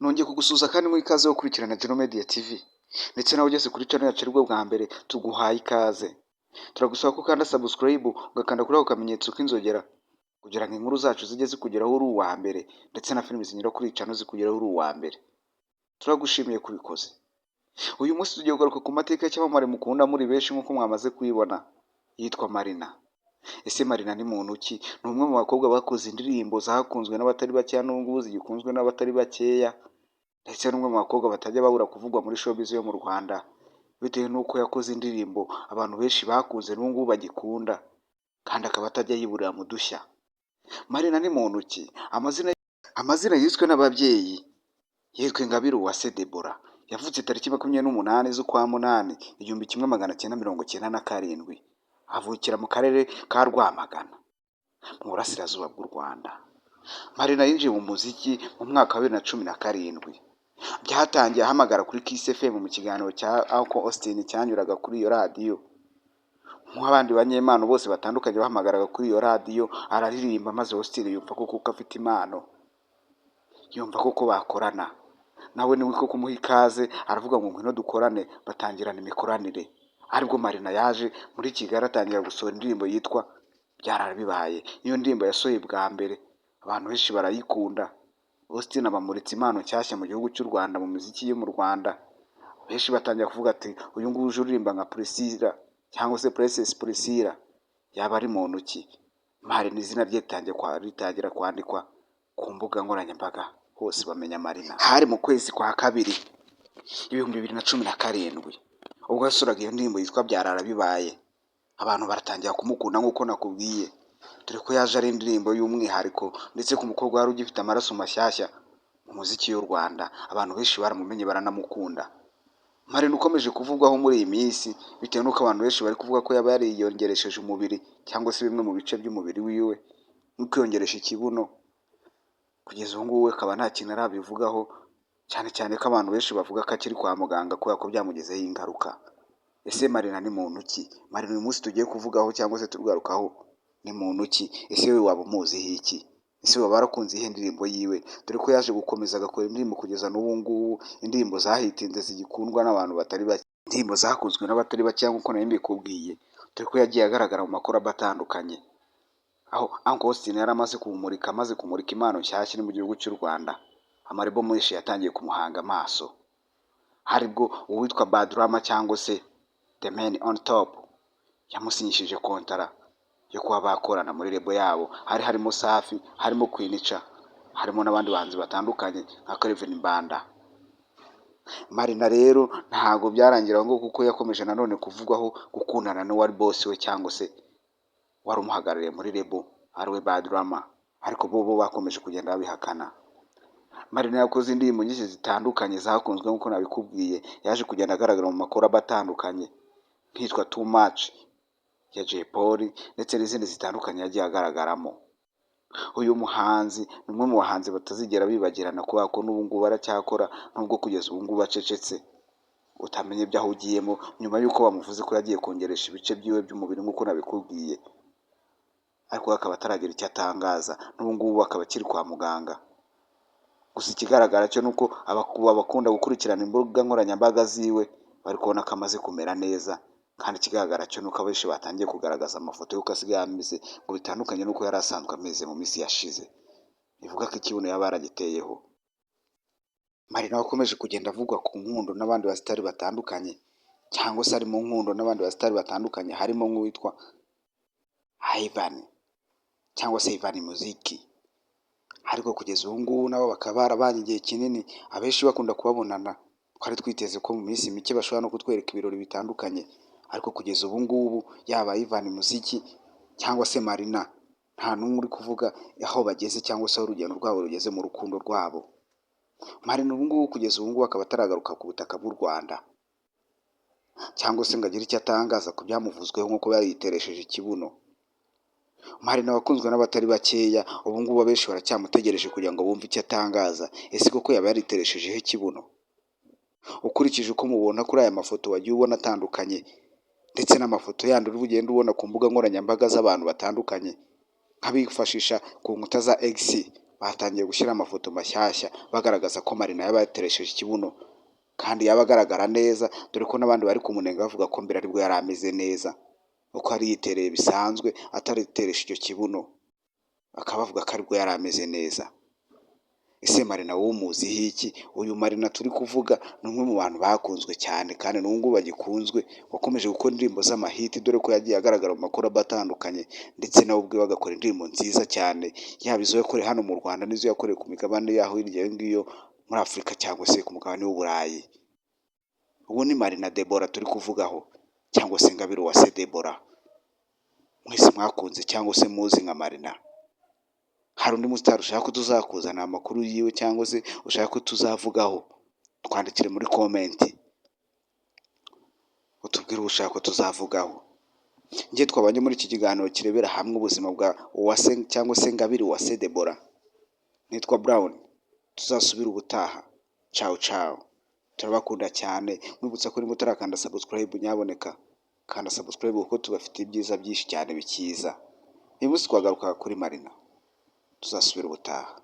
Nongeye kugusuhuza kandi muri ikaze yo gukurikirana Geno Media TV ndetse nawe ugeze kuri channel yacu aribwo bwa mbere tuguhaye ikaze. Turagusaba ko ukanda subscribe ugakanda kuri ako kamenyetso k'inzogera kugira ngo inkuru zacu zijye zikugeraho uri uwa mbere ndetse na filimi zinyura kuri iyi channel zikugeraho uri uwa mbere. Turagushimiye kubikoze. Uyu munsi tugiye kugaruka ku mateka y'icyamamare mukunda muri benshi nk'uko mwamaze kuyibona, yitwa Marina. Ese Marina ni muntu ki? Ni umwe mu bakobwa bakoze indirimbo zakunzwe n'abatari bakeya n'ubu zigikunzwe n'abatari bakeya, ndetse n'umwe mu bakobwa batajya babura kuvugwa muri showbiz yo mu Rwanda bitewe n'uko yakoze indirimbo abantu benshi bakunze n'ubu bagikunda kandi akaba atajya yiburira mu dushya. Marina ni muntu ki? Amazina yiswe n'ababyeyi yitwa Ingabire Uwase Deborah. Yavutse tariki 28 z'ukwa munani 1997, avukira mu karere ka Rwamagana mu burasirazuba bw'u Rwanda. Marina yinjiye mu muziki mu mwaka wa 2017. Byatangiye ahamagara kuri Kiss FM mu kiganiro cya Uncle Austin cyanyuraga kuri iyo radiyo. Nk'abandi banyempano bose batandukanye bahamagaraga kuri iyo radiyo, araririmba maze Austin yumva ko kuko afite impano, yumva ko bakorana. Nawe niwe ko kumuha ikaze aravuga ngo ngwino dukorane, batangirana imikoranire. Aribwo Marina yaje muri Kigali atangira gusohora indirimbo yitwa Byararabibaye. Iyo ndirimbo yasohoye bwa mbere abantu benshi barayikunda. Austin abamuritse impano nshyashya mu gihugu cy'u Rwanda mu muziki yo mu Rwanda. Benshi batangira kuvuga ati uyu nguyu uje uririmba nka Priscilla cyangwa se Princess Priscilla yaba ari muntu ki? Marina izina rye ritangira kwandikwa ku mbuga nkoranyambaga, hose bamenya Marina. Hari mu kwezi kwa kabiri 2017 ubwo yasuraga iyo ndirimbo yitwa Byararabibaye. Abantu baratangira kumukunda nk'uko nakubwiye, dore ko yaje ari indirimbo y'umwihariko ndetse ku mukobwa wari ugifite amaraso mashyashya mu muziki y'u Rwanda. Abantu benshi baramumenye baranamukunda. Marina ukomeje kuvugwaho muri iyi minsi bitewe n'uko abantu benshi bari kuvuga ko yaba yariyongeresheje umubiri cyangwa se bimwe mu bice by'umubiri wiwe nko kwiyongeresha ikibuno. Kugeza ubu ngubu akaba nta kintu arabivugaho, cyane cyane ko abantu benshi bavuga ko akiri kwa muganga kubera ko byamugizeho ingaruka. Ese Marina ni muntu ki? Marina uyu munsi tugiye kuvugaho cyangwa se tugarukaho ni muntu ki? Ese we waba umuziho iki? Ese waba warakunze ihe ndirimbo yiwe? Dore ko yaje gukomeza agakora indirimbo kugeza n'ubu ngubu, indirimbo zahitinze zigikundwa n'abantu batari bake, indirimbo zakunzwe n'abatari bake nk'uko nari mbikubwiye. Dore ko yagiye agaragara mu makorabo atandukanye, aho Uncle Austin yari amaze kumurika impano nshyashya iri mu gihugu cy'u Rwanda. Amarebo menshi yatangiye kumuhanga amaso, haribwo uwitwa Badrama cyangwa se The Man on Top yamusinyishije kontara yo kuba bakorana muri rebo yabo. Harimo Safi, harimo Queen Cha, harimo n'abandi bahanzi batandukanye nka Kevin Mbanda. Marina rero ntago byarangira ngo kuko yakomeje nanone kuvugwaho gukundana n'uwari boss we cyangwa se wari umuhagarariye muri rebo ariwe Badrama, ariko bo bakomeje kugenda babihakana. Marina yakoze indirimbo nyinshi zitandukanye zakunzwe nk'uko nabikubwiye. Yaje kugenda agaragara mu makorabo atandukanye nkitwa Too Much ya Jay Polly ndetse n'izindi zitandukanye yagiye agaragaramo. Uyu muhanzi ni umwe mu bahanzi batazigera bibagirana kubera ko n'ubu ngubu baracyakora, nubwo kugeza ubu ngubu bacecetse utamenye ibyo ahugiyemo nyuma y'uko bamuvuze ko yagiye kongeresha ibice byiwe by'umubiri nk'uko nabikubwiye, ariko akaba ataragira icyo atangaza. N'ubu ngubu akaba akiri kwa muganga. Gusa ikigaragara cyo nuko abakunda gukurikirana imbuga nkoranyambaga ziwe bari kubona ko amaze kumera neza, kandi ikigaragara cyo nuko abenshi batangiye kugaragaza amafoto y'uko asigaye ameze ngo bitandukanye n'uko yari asanzwe ameze mu minsi yashize. Bivuga ko ikibuno yaba yaragiteyeho. Marina wakomeje kugenda avugwa ku nkundo n'abandi basitari batandukanye, cyangwa se ari mu nkundo n'abandi basitari batandukanye, harimo nk'uwitwa Ivan cyangwa se Ivan Muziki. Ariko kugeza ubu ngubu nabo bakaba barabanye igihe kinini, abenshi bakunda kubabonana. Twari twiteze ko mu minsi mike bashobora no kutwereka ibirori bitandukanye, ariko kugeza ubu ngubu yaba Ivan Muziki cyangwa se Marina nta n'umwe uri kuvuga aho bageze cyangwa se aho urugendo rwabo rugeze mu rukundo rwabo. Marina ubu ngubu kugeza ubu ngubu akaba ataragaruka ku butaka bw'u Rwanda cyangwa se ngo agire icyo atangaza ku byamuvuzweho nk'uko yariteresheje ikibuno. Marina wakunzwe n'abatari bakeya, ubu ngubu abenshi baracyamutegereje kugira ngo bumve icyo atangaza. Ese koko yaba yaritereshejeho ikibuno? Ukurikije uko mubona kuri aya mafoto wagiye ubona atandukanye ndetse n'amafoto yandi uri ugenda ubona ku mbuga nkoranyambaga z'abantu batandukanye nk'abifashisha ku nkuta za X batangiye gushyira amafoto mashyashya bagaragaza ko Marina yaba yateresheje ikibuno kandi yaba agaragara neza, dore ko n'abandi bari kumunenga bavuga ko mbere aribwo yari ameze neza, uko yari yitereye bisanzwe atariteresha icyo kibuno, bakaba bavuga ko aribwo yari ameze neza. Ese Marina wowe umuziho iki? Uyu Marina turi kuvuga ni umwe mu bantu bakunzwe cyane kandi n'ubu ngubu bagikunzwe, wakomeje gukora indirimbo z'amahiti, dore ko yagiye agaragara mu makorabo atandukanye ndetse nawe ubwe agakora indirimbo nziza cyane, yaba izo yakoreye hano mu Rwanda n'izo yakoreye ku migabane yaho hirya iyo ngiyo muri Afurika cyangwa se ku mugabane w'Uburayi. Ubu ni Marina Deborah turi kuvugaho cyangwa se Ingabire Uwase Deborah, mwese mwakunze cyangwa se muzi nka Marina. Hari undi musitari ushaka ko tuzakuzanira amakuru yiwe cyangwa se ushaka ko tuzavugaho, twandikire muri komenti utubwire uwo ushaka ko tuzavugaho. Njye twabanye muri iki kiganiro kirebera hamwe ubuzima bwa Uwase cyangwa se Ingabire Uwase Deborah, nitwa Brown, tuzasubira ubutaha. Ciao ciao, turabakunda cyane, mwibutsa ko niba utarakanda subscribe nyaboneka kanda subscribe kuko tubafitiye ibyiza byinshi cyane bikiza. Uyu munsi twagaruka kuri Marina, tuzasubira ubutaha.